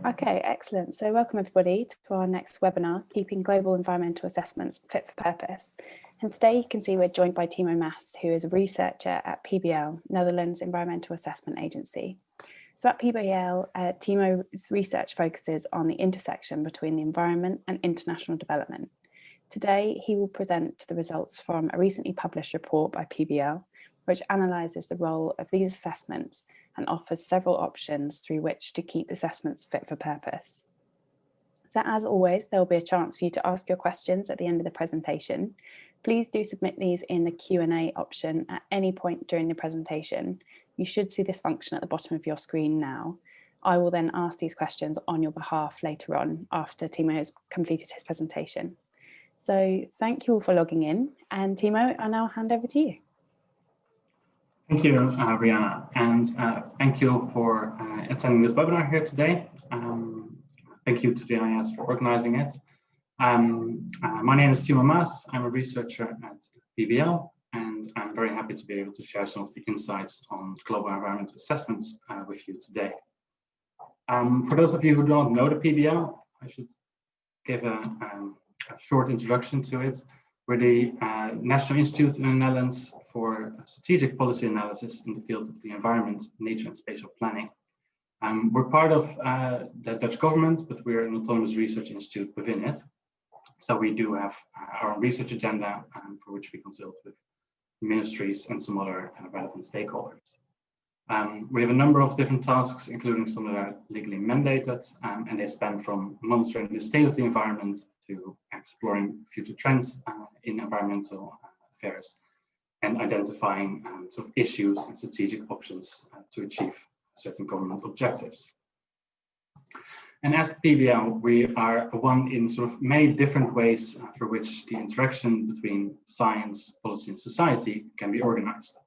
Okay, excellent. So welcome everybody to our next webinar, Keeping Global Environmental Assessments Fit for Purpose. And today you can see we're joined by Timo Maas, who is a researcher at PBL, Netherlands Environmental Assessment Agency. So at PBL, Timo's research focuses on the intersection between the environment and international development. Today, he will present the results from a recently published report by PBL, which analyses the role of these assessments and offers several options through which to keep assessments fit for purpose. So as always, there will be a chance for you to ask your questions at the end of the presentation. Please do submit these in the Q&A option at any point during the presentation. You should see this function at the bottom of your screen now. I will then ask these questions on your behalf later on after Timo has completed his presentation. So thank you all for logging in, and Timo, I'll now hand over to you. Thank you, Rihanna, and thank you for attending this webinar here today. Thank you to the IES for organizing it. My name is Timo Maas. I'm a researcher at PBL, and I'm very happy to be able to share some of the insights on global environmental assessments with you today. For those of you who don't know the PBL, I should give a short introduction to it. We're the National Institute in the Netherlands for strategic policy analysis in the field of the environment, nature and spatial planning. We're part of the Dutch government, but we're an autonomous research institute within it. So we do have our own research agenda for which we consult with ministries and some other relevant stakeholders. We have a number of different tasks, including some that are legally mandated, and they span from monitoring the state of the environment to exploring future trends in environmental affairs and identifying sort of issues and strategic options to achieve certain government objectives. And as PBL, we are one in sort of many different ways for which the interaction between science, policy, and society can be organized.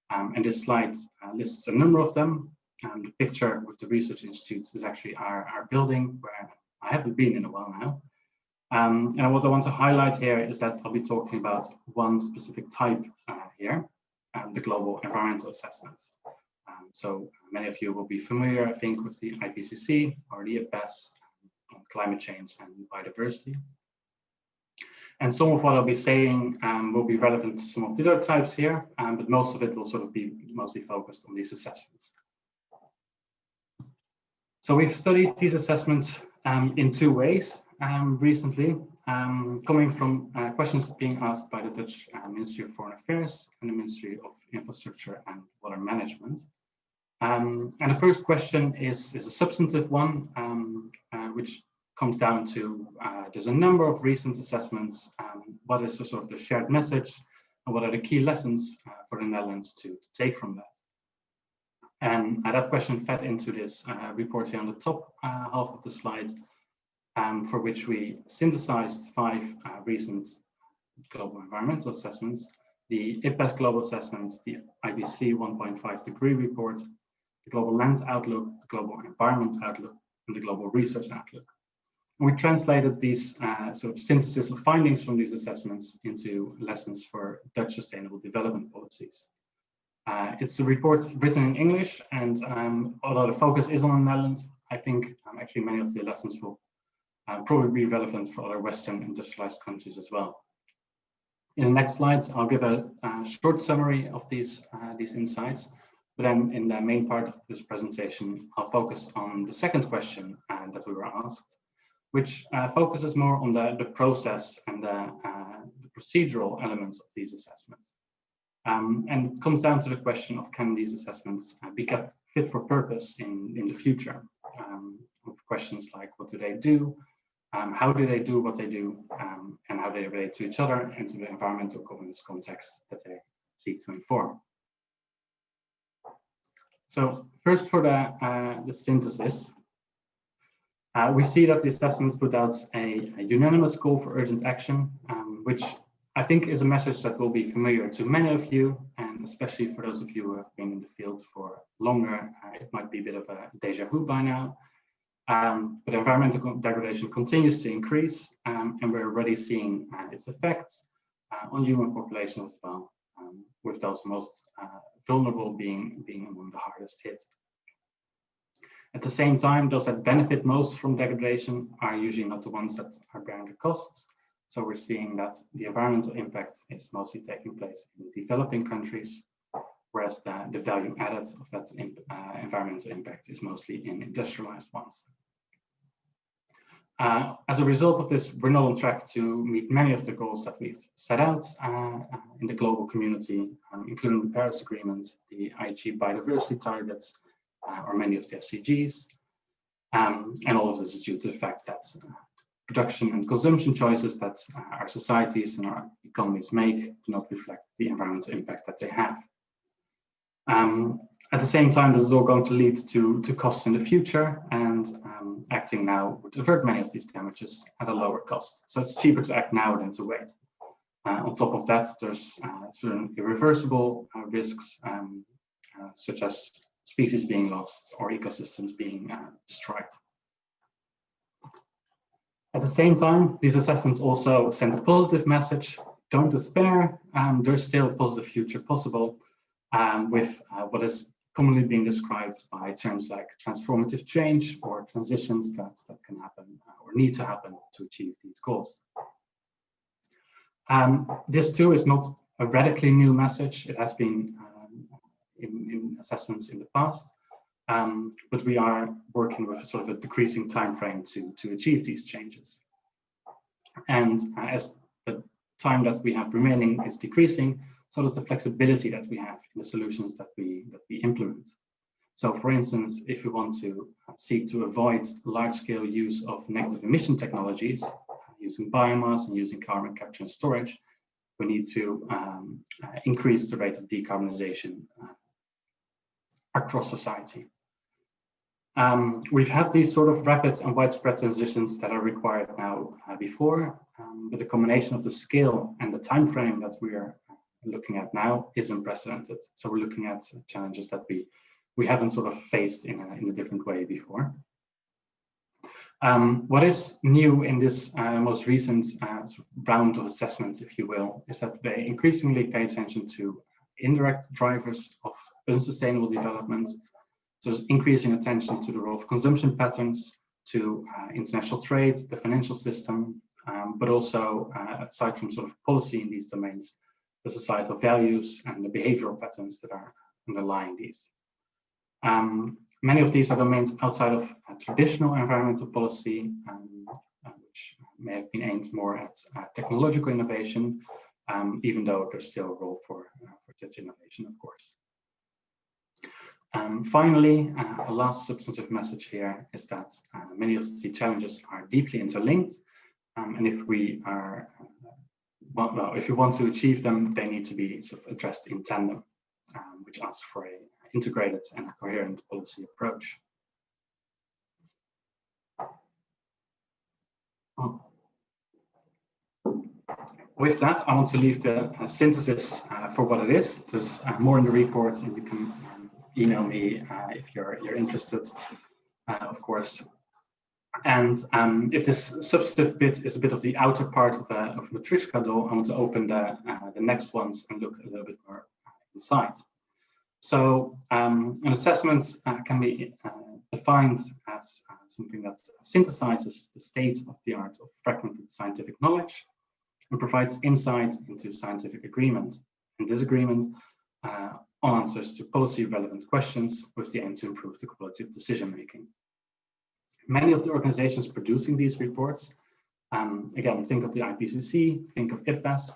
And this slide lists a number of them. The picture with the research institutes is actually our building, where I haven't been in a while now. And what I want to highlight here is that I'll be talking about one specific type here, the global environmental assessments. So many of you will be familiar, I think, with the IPCC or the IES on climate change and biodiversity. And some of what I'll be saying will be relevant to some of the other types here, but most of it will sort of be mostly focused on these assessments. So we've studied these assessments in two ways recently, coming from questions being asked by the Dutch Ministry of Foreign Affairs and the Ministry of Infrastructure and Water Management. And the first question is a substantive one, which comes down to there's a number of recent assessments. What is the sort of the shared message, and what are the key lessons for the Netherlands to take from that? And that question fed into this report here on the top half of the slide, for which we synthesized 5 recent global environmental assessments: the IES Global Assessment, the IBC 1.5 degree report, the Global Land Outlook, the Global Environment Outlook, and the Global Research Outlook. And we translated these sort of synthesis of findings from these assessments into lessons for Dutch sustainable development policies. It's a report written in English, and although the focus is on the Netherlands, I think actually many of the lessons will probably be relevant for other Western industrialized countries as well. In the next slides, I'll give a short summary of these insights, but then in the main part of this presentation, I'll focus on the second question that we were asked, which focuses more on the process and the procedural elements of these assessments. And it comes down to the question of, can these assessments be kept fit for purpose in the future? With questions like, what do they do? How do they do what they do? And how they relate to each other and to the environmental governance context that they seek to inform. So first, for the synthesis, we see that the assessments put out a unanimous call for urgent action, which I think is a message that will be familiar to many of you, and especially for those of you who have been in the field for longer, it might be a bit of a déjà vu by now. But environmental degradation continues to increase, and we're already seeing its effects on human populations as well, with those most vulnerable being among the hardest hit. At the same time, those that benefit most from degradation are usually not the ones that are bearing the costs. So we're seeing that the environmental impact is mostly taking place in developing countries, whereas the value added of that environmental impact is mostly in industrialized ones. As a result of this, we're not on track to meet many of the goals that we've set out in the global community, including the Paris Agreement, the IG biodiversity targets, or many of the SDGs. And all of this is due to the fact that production and consumption choices that our societies and our economies make do not reflect the environmental impact that they have. At the same time, this is all going to lead to costs in the future, and acting now would avert many of these damages at a lower cost. So it's cheaper to act now than to wait. On top of that, there's certain irreversible risks, such as species being lost or ecosystems being destroyed. At the same time, these assessments also send a positive message: don't despair, there's still a positive future possible with what is commonly being described by terms like transformative change or transitions that can happen or need to happen to achieve these goals. This too is not a radically new message. It has been in assessments in the past, but we are working with sort of a decreasing time frame to achieve these changes. And as the time that we have remaining is decreasing, so does the flexibility that we have in the solutions that we implement. So for instance, if we want to seek to avoid large-scale use of negative emission technologies, using biomass and using carbon capture and storage, we need to increase the rate of decarbonization across society. We've had these sort of rapid and widespread transitions that are required now before, but the combination of the scale and the time frame that we are looking at now is unprecedented. So we're looking at challenges that we haven't sort of faced in a different way before. What is new in this most recent sort of round of assessments, if you will, is that they increasingly pay attention to indirect drivers of unsustainable development. So there's increasing attention to the role of consumption patterns, to international trade, the financial system, but also aside from sort of policy in these domains, the societal values and the behavioral patterns that are underlying these. Many of these are domains outside of traditional environmental policy, which may have been aimed more at technological innovation, even though there's still a role for such innovation, of course. Finally, a last substantive message here is that many of the challenges are deeply interlinked, and if we are if we want to achieve them, they need to be sort of addressed in tandem, which asks for an integrated and a coherent policy approach. With that, I want to leave the synthesis for what it is. There's more in the report, and you can email me if you're interested, of course. And if this substantive bit is a bit of the outer part of a Matryoshka doll, I want to open the next ones and look a little bit more inside. So an assessment can be defined as something that synthesizes the state-of-the-art of fragmented scientific knowledge and provides insight into scientific agreement and disagreement on answers to policy-relevant questions with the aim to improve the quality of decision-making. Many of the organizations producing these reports, again, think of the IPCC, think of IPBES,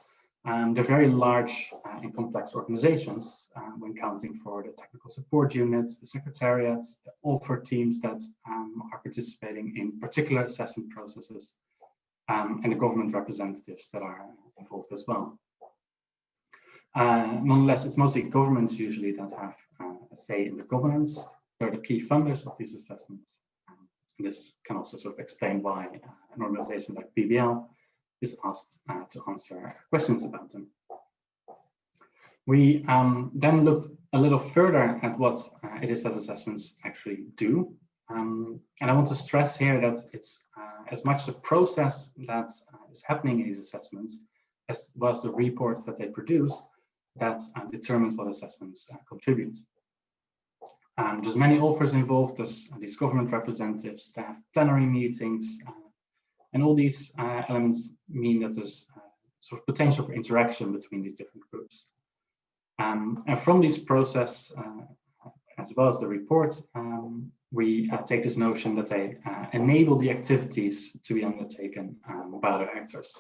they're very large and complex organizations when counting for the technical support units, the secretariats, the author teams that are participating in particular assessment processes, and the government representatives that are involved as well. Nonetheless, it's mostly governments usually that have a say in the governance. They're the key funders of these assessments. And this can also sort of explain why an organization like PBL is asked to answer questions about them. We then looked a little further at what it is that assessments actually do. And I want to stress here that it's as much the process that is happening in these assessments as well as the reports that they produce that determines what assessments contribute. There's many authors involved, there's these government representatives, they have plenary meetings, and all these elements mean that there's sort of potential for interaction between these different groups. And from this process, as well as the report, we take this notion that they enable the activities to be undertaken by other actors.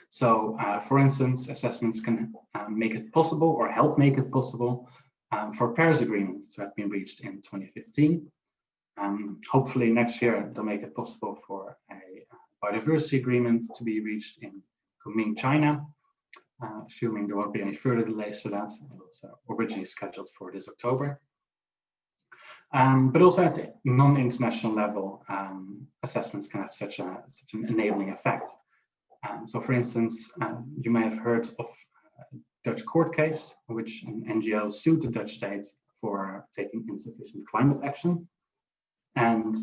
So, for instance, assessments can make it possible or help make it possible for Paris Agreement to have been reached in 2015. Hopefully next year they'll make it possible for a biodiversity agreement to be reached in Kunming, China, assuming there won't be any further delays to that. It was originally scheduled for this October. But also at the non-international level, assessments can have such an enabling effect. So for instance, you may have heard of a Dutch court case in which an NGO sued the Dutch state for taking insufficient climate action. And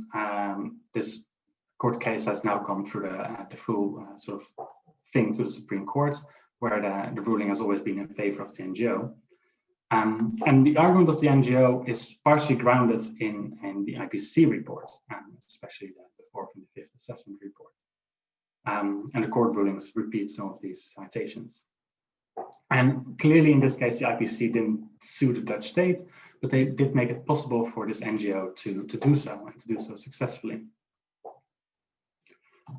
this court case has now gone through the full sort of thing to the Supreme Court, where the ruling has always been in favor of the NGO. And the argument of the NGO is partially grounded in the IPCC report, especially the fourth and the fifth assessment report. And the court rulings repeat some of these citations. And clearly in this case, the IPCC didn't sue the Dutch state, but they did make it possible for this NGO to do so, and to do so successfully.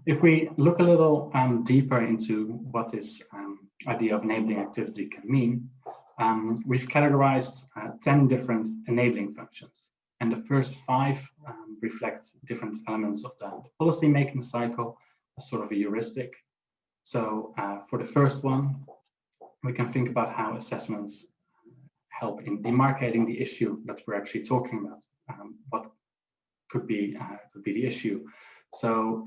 If we look a little deeper into what this idea of enabling activity can mean, we've categorized 10 different enabling functions. And the first 5 reflect different elements of the policy-making cycle as sort of a heuristic. So for the first one, we can think about how assessments help in demarcating the issue that we're actually talking about. What could be the issue? So,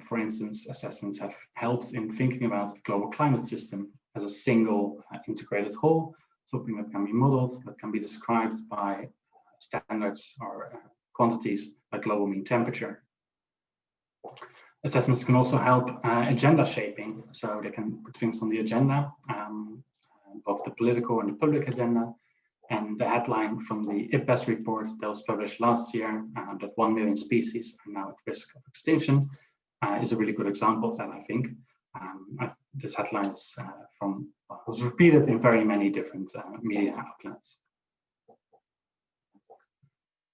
for instance, assessments have helped in thinking about the global climate system as a single integrated whole, something that can be modeled, that can be described by standards or quantities like global mean temperature. Assessments can also help agenda shaping, so they can put things on the agenda, both the political and the public agenda. And the headline from the IES report that was published last year, that 1 million species are now at risk of extinction, is a really good example of that, I think. This headline was repeated in very many different media outlets.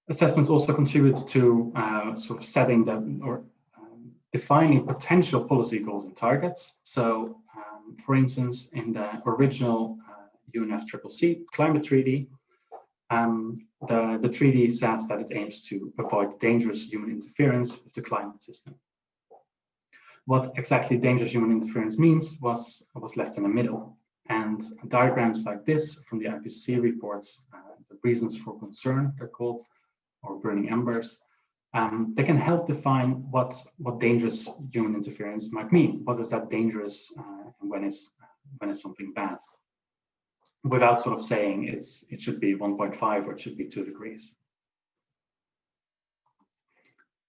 Assessments also contribute to sort of setting defining potential policy goals and targets. So, for instance, in the original UNFCCC climate treaty, the treaty says that it aims to avoid dangerous human interference with the climate system. What exactly dangerous human interference means was left in the middle. And diagrams like this from the IPCC reports, the reasons for concern, they're called, or burning embers, they can help define what dangerous human interference might mean. What is that dangerous and when is something bad? Without sort of saying it should be 1.5 or it should be 2 degrees.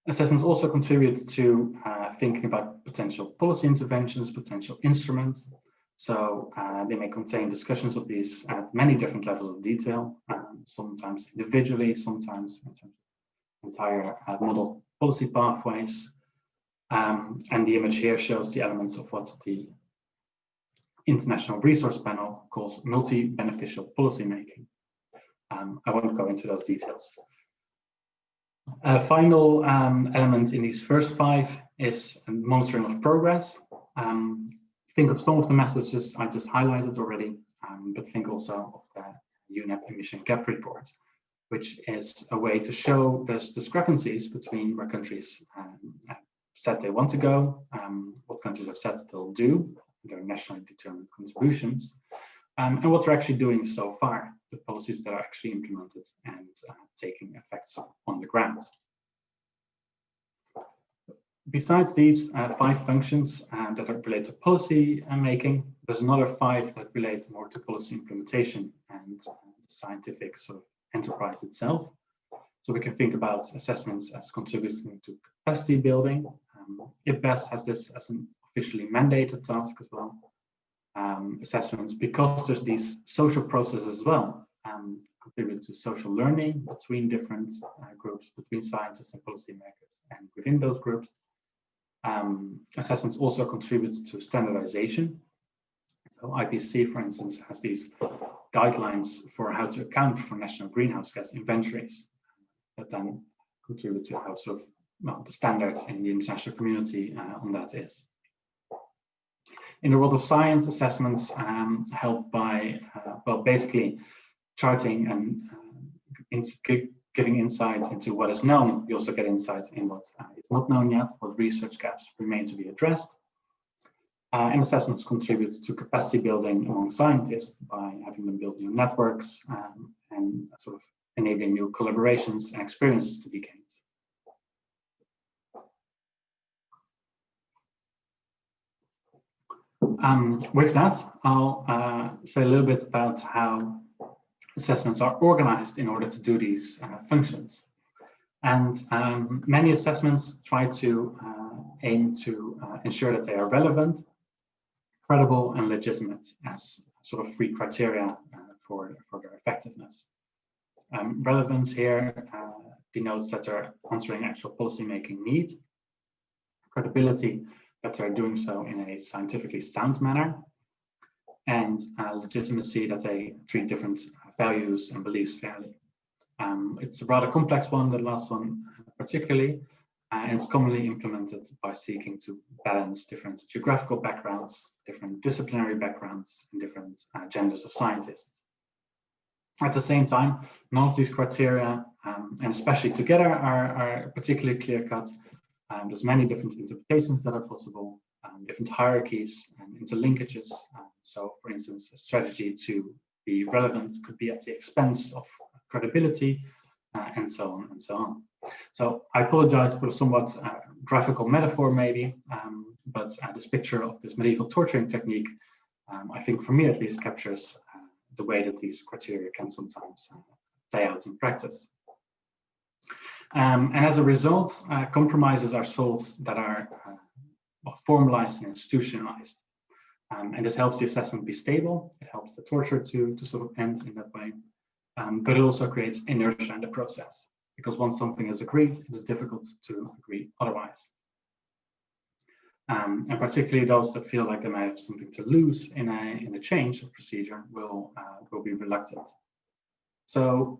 Assessments also contribute to thinking about potential policy interventions, potential instruments. So they may contain discussions of these at many different levels of detail, sometimes individually, sometimes in terms of entire model policy pathways. And the image here shows the elements of what the International Resource Panel calls multi-beneficial policymaking. I won't go into those details. A final element in these first 5 is monitoring of progress. Think of some of the messages I just highlighted already, but think also of the UNEP emission gap report, which is a way to show there's discrepancies between where countries said they want to go, what countries have said they'll do, their nationally determined contributions, and what they're actually doing so far, the policies that are actually implemented and taking effects on the ground. Besides these 5 functions that are related to policy making, there's another 5 that relate more to policy implementation and scientific sort of enterprise itself. So we can think about assessments as contributing to capacity building. IES has this as an officially mandated task as well. Assessments, because there's these social processes as well, contribute to social learning between different groups, between scientists and policymakers, and within those groups. Assessments also contribute to standardization. So IPCC, for instance, has these guidelines for how to account for national greenhouse gas inventories that then contribute to how sort of the standards in the international community on that is. In the world of science, assessments help by, well, basically charting and giving insight into what is known. We also get insight in what is not known yet, what research gaps remain to be addressed. And assessments contribute to capacity building among scientists by having them build new networks and sort of enabling new collaborations and experiences to be gained. With that, I'll say a little bit about how assessments are organized in order to do these functions. And many assessments try to aim to ensure that they are relevant, credible, and legitimate as sort of three criteria for their effectiveness. Relevance here denotes that they're answering actual policymaking needs. Credibility, that they're doing so in a scientifically sound manner. And legitimacy, that they treat different values and beliefs fairly. It's a rather complex one, the last one particularly, and it's commonly implemented by seeking to balance different geographical backgrounds, different disciplinary backgrounds, and different genders of scientists. At the same time, none of these criteria, and especially together, are particularly clear-cut. There's many different interpretations that are possible, different hierarchies and interlinkages. So, for instance, a strategy to be relevant could be at the expense of credibility, and so on and so on. So I apologize for the somewhat graphical metaphor maybe, but this picture of this medieval torturing technique, I think for me at least captures the way that these criteria can sometimes play out in practice. And as a result, compromises are sought that are formalized and institutionalized. And this helps the assessment be stable. It helps the torture to sort of end in that way. But it also creates inertia in the process, because once something is agreed, it is difficult to agree otherwise. And particularly those that feel like they may have something to lose in a change of procedure will be reluctant. So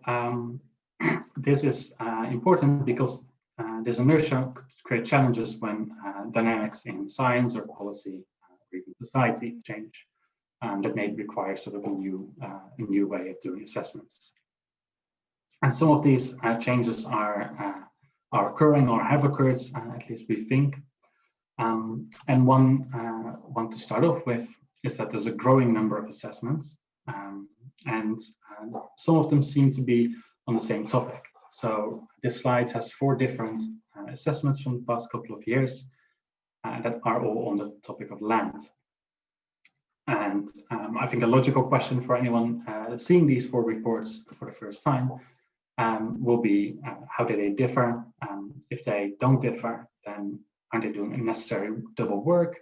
this is important because this inertia could create challenges when dynamics in science or policy or even society change. That may require sort of a new way of doing assessments. And some of these changes are occurring or have occurred, at least we think. And one to start off with is that there's a growing number of assessments, and some of them seem to be on the same topic. So this slide has 4 different assessments from the past couple of years that are all on the topic of land. And I think a logical question for anyone seeing these 4 reports for the first time will be, how do they differ? If they don't differ, then aren't they doing unnecessary double work?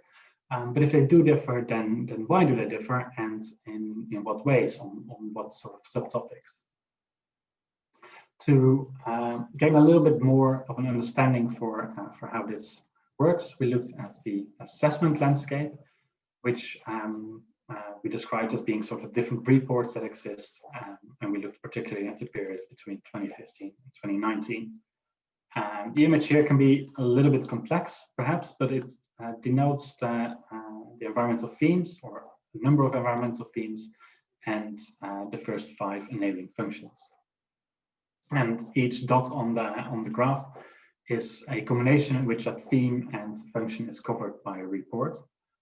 But if they do differ, then why do they differ, and in what ways, on what sort of subtopics? To gain a little bit more of an understanding for how this works, we looked at the assessment landscape, which we described as being sort of different reports that exist, and we looked particularly at the period between 2015 and 2019. The image here can be a little bit complex, perhaps, but it denotes the environmental themes, or a number of environmental themes, and the first 5 enabling functions. And each dot on the graph is a combination in which that theme and function is covered by a report,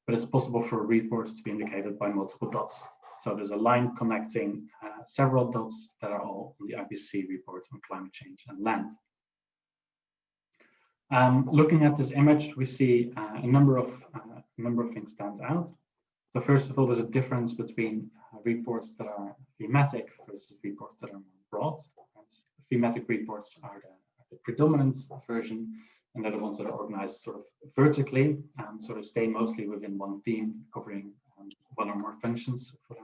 but it's possible for reports to be indicated by multiple dots. So there's a line connecting several dots that are all on the IPCC report on climate change and land. Looking at this image, we see a number of things stand out. So first of all, there's a difference between reports that are thematic versus reports that are more broad. Thematic reports are the predominant version, and they're the ones that are organized sort of vertically, so they stay mostly within one theme, covering one or more functions for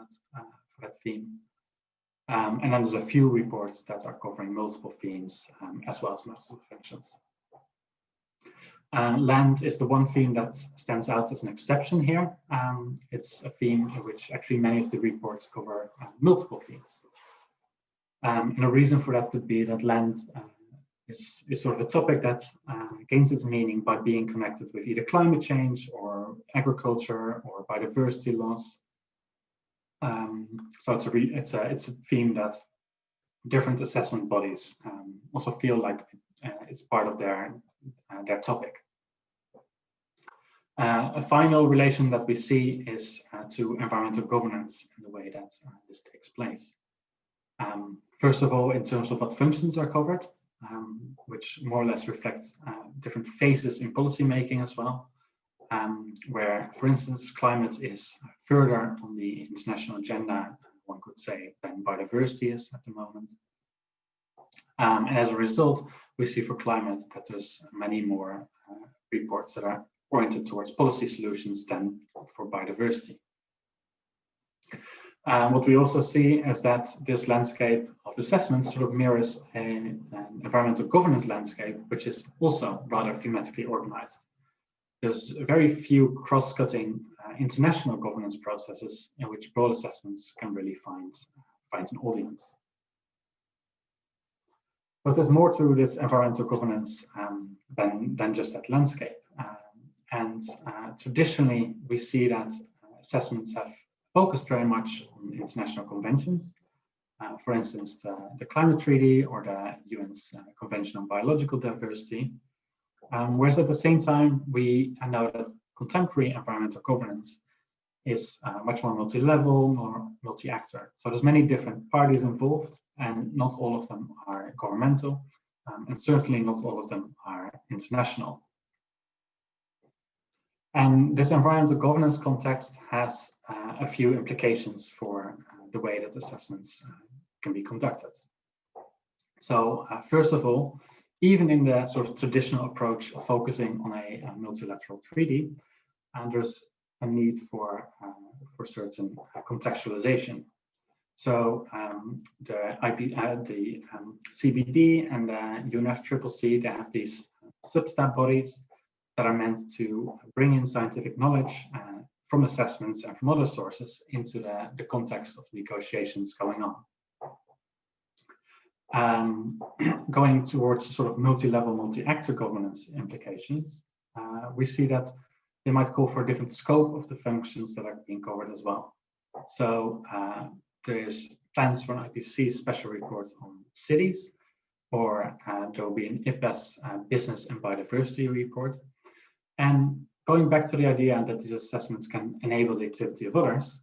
that theme. And then there's a few reports that are covering multiple themes as well as multiple functions. Land is the one theme that stands out as an exception here. It's a theme in which actually many of the reports cover multiple themes. And a reason for that could be that land is sort of a topic that gains its meaning by being connected with either climate change or agriculture or biodiversity loss. So it's a theme that different assessment bodies also feel like it's part of their topic. A final relation that we see is to environmental governance and the way that this takes place. First of all, in terms of what functions are covered, which more or less reflects different phases in policymaking as well, where, for instance, climate is further on the international agenda, one could say, than biodiversity is at the moment. And as a result, we see for climate that there's many more reports that are oriented towards policy solutions than for biodiversity. What we also see is that this landscape of assessment sort of mirrors an environmental governance landscape, which is also rather thematically organized. There's very few cross-cutting international governance processes in which broad assessments can really find an audience. But there's more to this environmental governance than just that landscape. Traditionally, we see that assessments have focused very much on international conventions. For instance, the Climate Treaty or the UN's Convention on Biological Diversity. Whereas at the same time, we know that contemporary environmental governance is much more multi-level, more multi-actor. So there's many different parties involved, and not all of them are governmental, and certainly not all of them are international. And this environmental governance context has a few implications for the way that assessments can be conducted. So first of all, even in the sort of traditional approach of focusing on a multilateral treaty, there's a need for certain contextualization. So the CBD and the UNFCCC, they have these sub-stat bodies that are meant to bring in scientific knowledge from assessments and from other sources into the context of negotiations going on. Going towards sort of multi-level, multi-actor governance implications, we see that they might call for a different scope of the functions that are being covered as well. So there's plans for an IPCC special report on cities, or there will be an IPES business and biodiversity report. And going back to the idea that these assessments can enable the activity of others,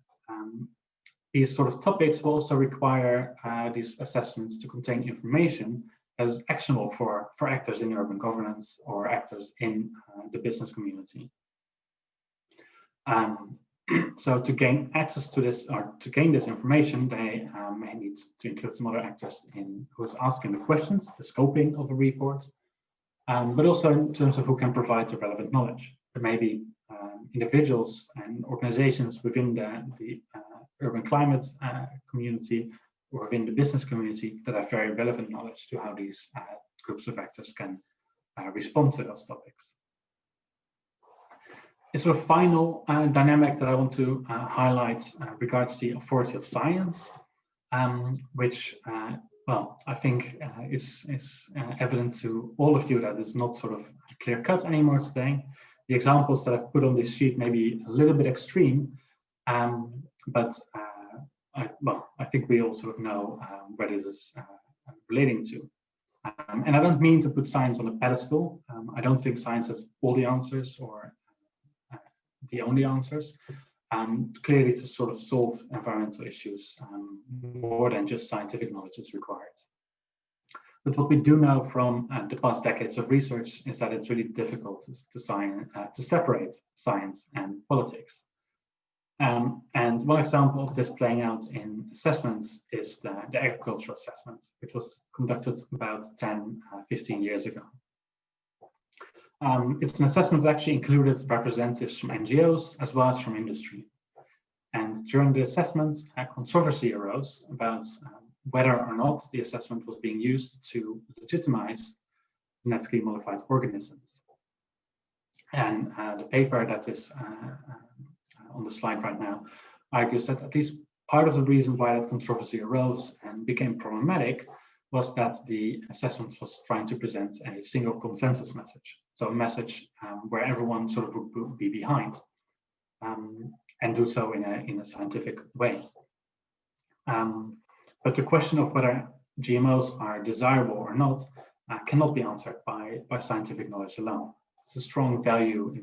these sort of topics will also require these assessments to contain information that is actionable for actors in urban governance or actors in the business community. So to gain access to this, or to gain this information, they may need to include some other actors who is asking the questions, the scoping of a report, but also in terms of who can provide the relevant knowledge. There may be individuals and organizations within the urban climate community or within the business community that have very relevant knowledge to how these groups of actors can respond to those topics. A sort of final dynamic that I want to highlight regards the authority of science, which, well, I think is evident to all of you that it's not sort of clear cut anymore today. The examples that I've put on this sheet may be a little bit extreme, but I think we all sort of know where this is relating to. And I don't mean to put science on a pedestal. I don't think science has all the answers or the only answers. Clearly, to sort of solve environmental issues, more than just scientific knowledge is required. But what we do know from the past decades of research is that it's really difficult to separate science and politics. And one example of this playing out in assessments is the agricultural assessment, which was conducted about 10, 15 years ago. It's an assessment that actually included representatives from NGOs as well as from industry. And during the assessment, a controversy arose about whether or not the assessment was being used to legitimize genetically modified organisms. And the paper that is on the slide right now argues that at least part of the reason why that controversy arose and became problematic was that the assessment was trying to present a single consensus message. So a message where everyone sort of would be behind, and do so in a scientific way. But the question of whether GMOs are desirable or not cannot be answered by scientific knowledge alone. It's a strong value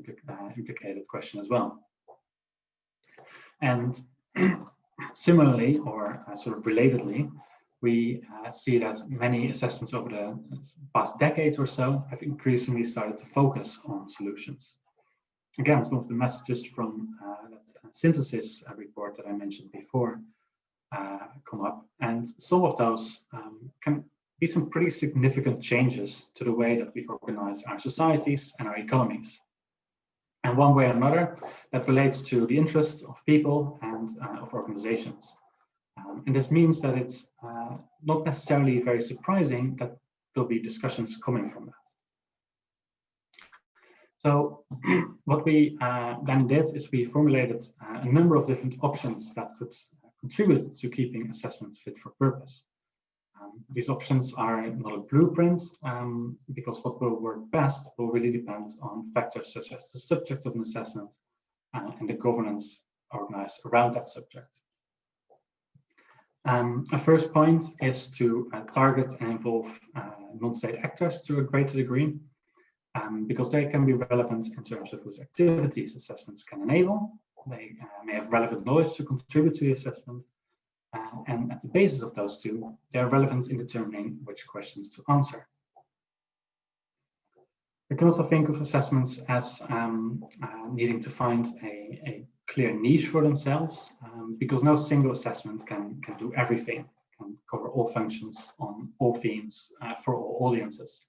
implicated question as well. And similarly, or sort of relatedly, we see that many assessments over the past decades or so have increasingly started to focus on solutions. Again, some of the messages from that synthesis report that I mentioned before come up, and some of those can be some pretty significant changes to the way that we organize our societies and our economies. And one way or another, that relates to the interests of people and of organizations. And this means that it's not necessarily very surprising that there'll be discussions coming from that. So what we then did is we formulated a number of different options that could contribute to keeping assessments fit for purpose. These options are not a blueprint, because what will work best will really depend on factors such as the subject of an assessment and the governance organized around that subject. A first point is to target and involve non-state actors to a greater degree, because they can be relevant in terms of whose activities assessments can enable. They may have relevant knowledge to contribute to the assessment, and at the basis of those two, they are relevant in determining which questions to answer. We can also think of assessments as needing to find a clear niche for themselves, because no single assessment can do everything, can cover all functions on all themes for all audiences.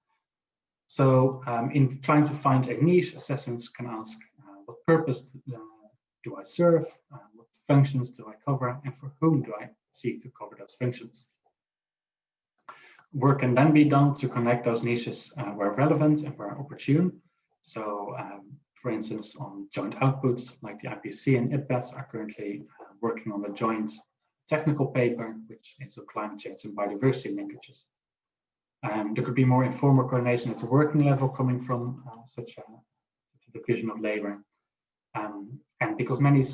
So in trying to find a niche, assessments can ask what purpose do I serve, what functions do I cover, and for whom do I seek to cover those functions. Work can then be done to connect those niches where relevant and where opportune. So for instance, on joint outputs like the IPC and IPES are currently working on a joint technical paper, which is on climate change and biodiversity linkages. There could be more informal coordination at the working level coming from such a division of labor. And because many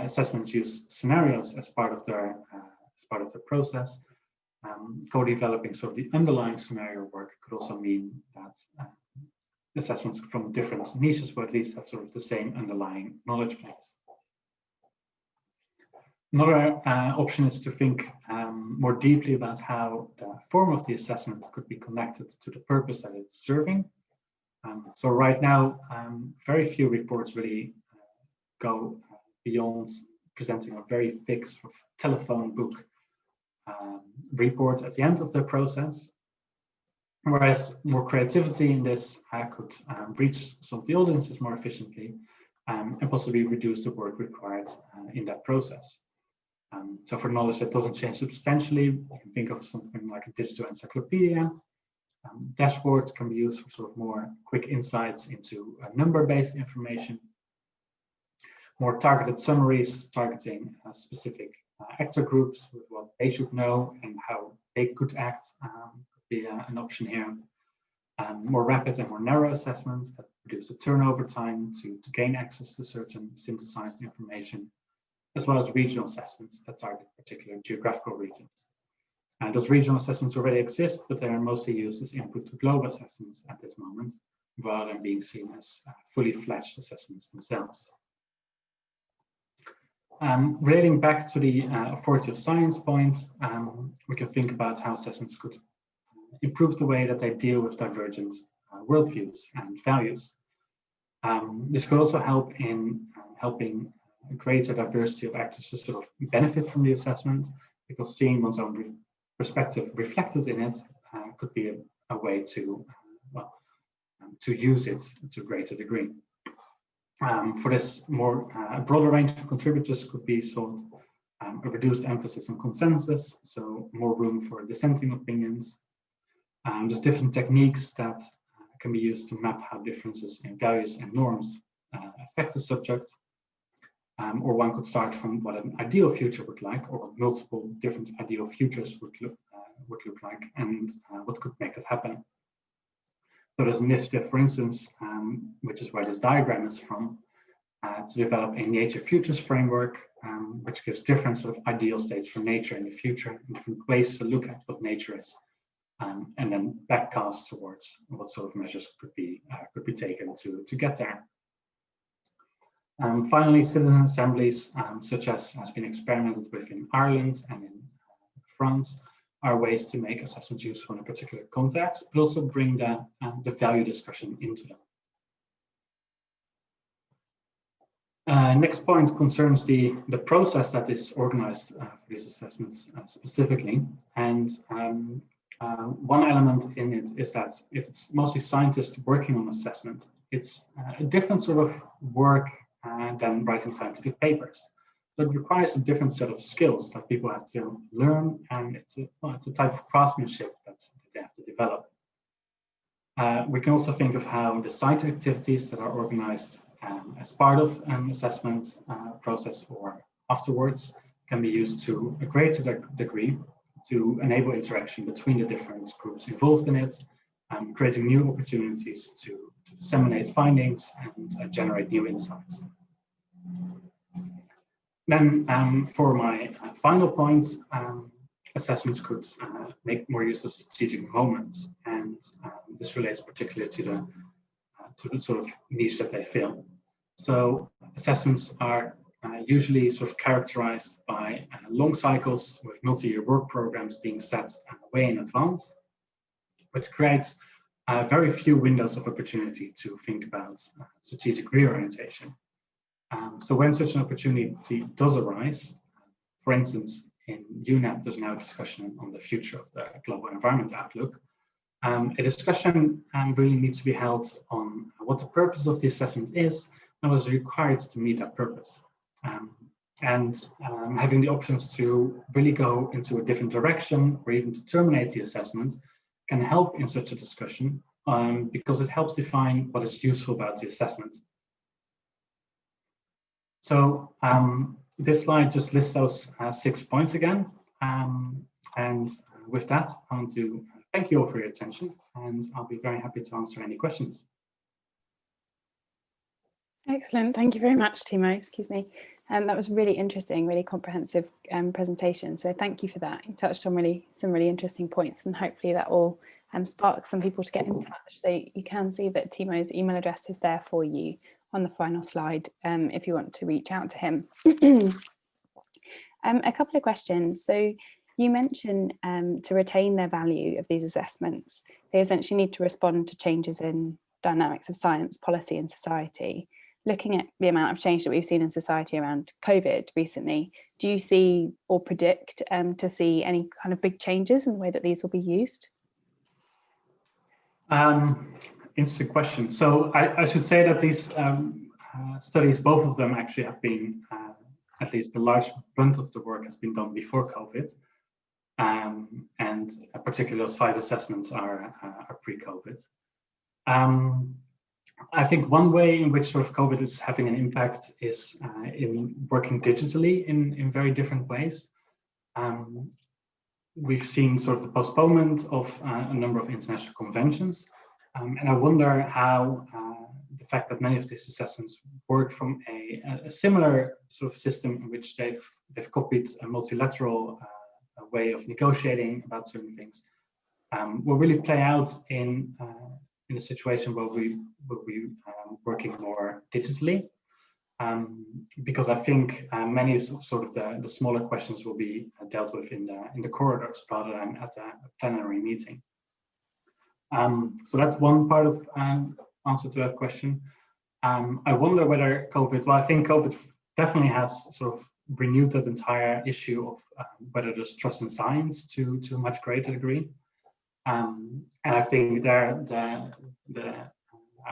assessments use scenarios as part of their process, co-developing sort of the underlying scenario work could also mean that assessments from different niches will at least have sort of the same underlying knowledge base. Another option is to think more deeply about how the form of the assessment could be connected to the purpose that it's serving. So right now, very few reports really go beyond presenting a very thick sort of telephone book report at the end of the process, whereas more creativity in this could reach some of the audiences more efficiently and possibly reduce the work required in that process. So for knowledge that doesn't change substantially, you can think of something like a digital encyclopedia. Dashboards can be used for sort of more quick insights into number-based information. More targeted summaries targeting specific actor groups with what they should know and how they could act could be an option here. More rapid and more narrow assessments that reduce the turnover time to gain access to certain synthesized information, as well as regional assessments that target particular geographical regions. Those regional assessments already exist, but they are mostly used as input to global assessments at this moment, rather than being seen as fully fledged assessments themselves. Relating back to the authority of science point, we can think about how assessments could improve the way that they deal with divergent worldviews and values. This could also help in helping a greater diversity of actors to sort of benefit from the assessment, because seeing one's own perspective reflected in it could be a way to use it to a greater degree. For this, more broader range of contributors could be sought, a reduced emphasis on consensus, so more room for dissenting opinions. There's different techniques that can be used to map how differences in values and norms affect the subject. Or one could start from what an ideal future would like, or what multiple different ideal futures would look like, and what could make that happen. So there's an initiative, for instance, which is where this diagram is from, to develop a nature futures framework, which gives different sort of ideal states for nature in the future, and different ways to look at what nature is, and then backcast towards what sort of measures could be taken to get there. Finally, citizen assemblies, such as has been experimented with in Ireland and in France, are ways to make assessments useful in a particular context, but also bring the value discussion into them. Next point concerns the process that is organized for these assessments specifically. And one element in it is that if it's mostly scientists working on assessment, it's a different sort of work than writing scientific papers. So it requires a different set of skills that people have to learn, and it's a type of craftsmanship that they have to develop. We can also think of how the site activities that are organized as part of an assessment process or afterwards can be used to a greater degree to enable interaction between the different groups involved in it, creating new opportunities to disseminate findings and generate new insights. Then for my final point, assessments could make more use of strategic moments, and this relates particularly to the sort of niche that they fill. So assessments are usually sort of characterized by long cycles with multi-year work programs being set way in advance, which creates very few windows of opportunity to think about strategic reorientation. So when such an opportunity does arise, for instance, in UNEP, there's now a discussion on the future of the global environment outlook. A discussion really needs to be held on what the purpose of the assessment is and what is required to meet that purpose. Having the options to really go into a different direction or even to terminate the assessment can help in such a discussion because it helps define what is useful about the assessment. So this slide just lists those 6 points again. And with that, I want to thank you all for your attention, and I'll be very happy to answer any questions. Excellent. Thank you very much, Timo. Excuse me. That was really interesting, really comprehensive presentation. So thank you for that. You touched on some really interesting points, and hopefully that will spark some people to get in touch. So you can see that Timo's email address is there for you on the final slide if you want to reach out to him. A couple of questions. So you mentioned to retain their value of these assessments, they essentially need to respond to changes in dynamics of science, policy and society. Looking at the amount of change that we've seen in society around COVID recently, do you see or predict to see any kind of big changes in the way that these will be used? Interesting question. So I should say that these studies, both of them actually have been, at least the large brunt of the work has been done before COVID. And particularly those 5 assessments are pre-COVID. I think one way in which sort of COVID is having an impact is in working digitally in very different ways. We've seen sort of the postponement of a number of international conventions. And I wonder how the fact that many of these assessments work from a similar sort of system in which they've copied a multilateral way of negotiating about certain things will really play out in a situation where we will be working more digitally, because I think many of sort of the smaller questions will be dealt with in the corridors rather than at a plenary meeting. So that's one part of answer to that question. I wonder whether COVID, well, I think COVID definitely has sort of renewed that entire issue of whether there's trust in science to a much greater degree. And I think I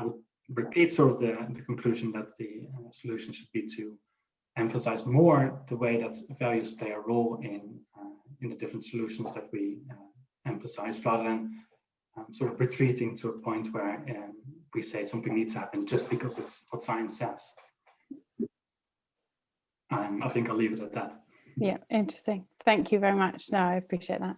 would repeat sort of the conclusion that the solution should be to emphasize more the way that values play a role in the different solutions that we emphasize, rather than sort of retreating to a point where we say something needs to happen just because it's what science says. I think I'll leave it at that. Yeah, interesting. Thank you very much. No, I appreciate that.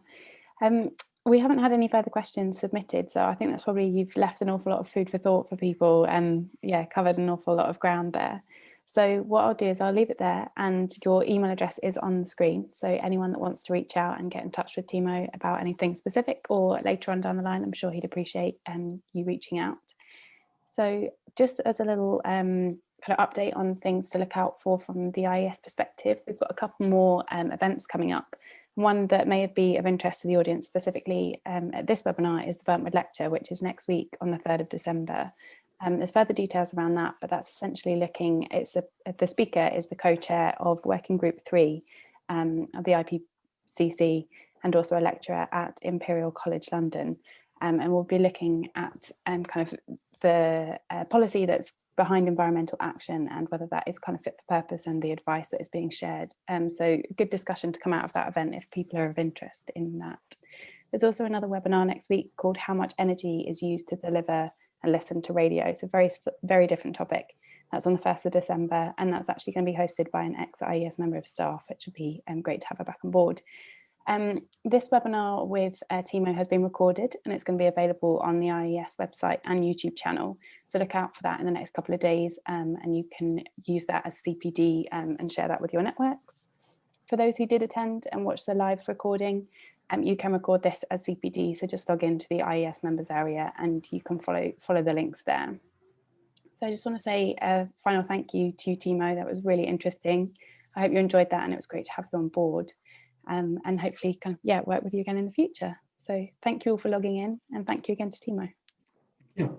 We haven't had any further questions submitted, so I think that's probably, you've left an awful lot of food for thought for people, and yeah, covered an awful lot of ground there. So what I'll do is I'll leave it there, and your email address is on the screen. So anyone that wants to reach out and get in touch with Timo about anything specific, or later on down the line, I'm sure he'd appreciate you reaching out. So just as a little kind of update on things to look out for from the IES perspective, we've got a couple more events coming up. One that may be of interest to the audience specifically at this webinar is the Burntwood Lecture, which is next week on the 3rd of December. There's further details around that, but that's essentially looking, the speaker is the co-chair of Working Group 3 of the IPCC, and also a lecturer at Imperial College London. And we'll be looking at kind of the policy that's behind environmental action, and whether that is kind of fit for purpose, and the advice that is being shared. So good discussion to come out of that event if people are of interest in that. There's also another webinar next week called How Much Energy is Used to Deliver and Listen to Radio. So very different topic. That's on the 1st of December, and that's actually going to be hosted by an ex-IES member of staff, which would be great to have her back on board. This webinar with Timo has been recorded, and it's going to be available on the IES website and YouTube channel. So look out for that in the next couple of days, and you can use that as CPD and share that with your networks. For those who did attend and watch the live recording, you can record this as CPD. So just log into the IES members area and you can follow the links there. So I just want to say a final thank you to Timo. That was really interesting. I hope you enjoyed that, and it was great to have you on board. And hopefully work with you again in the future. So thank you all for logging in, and thank you again to Timo. Yeah.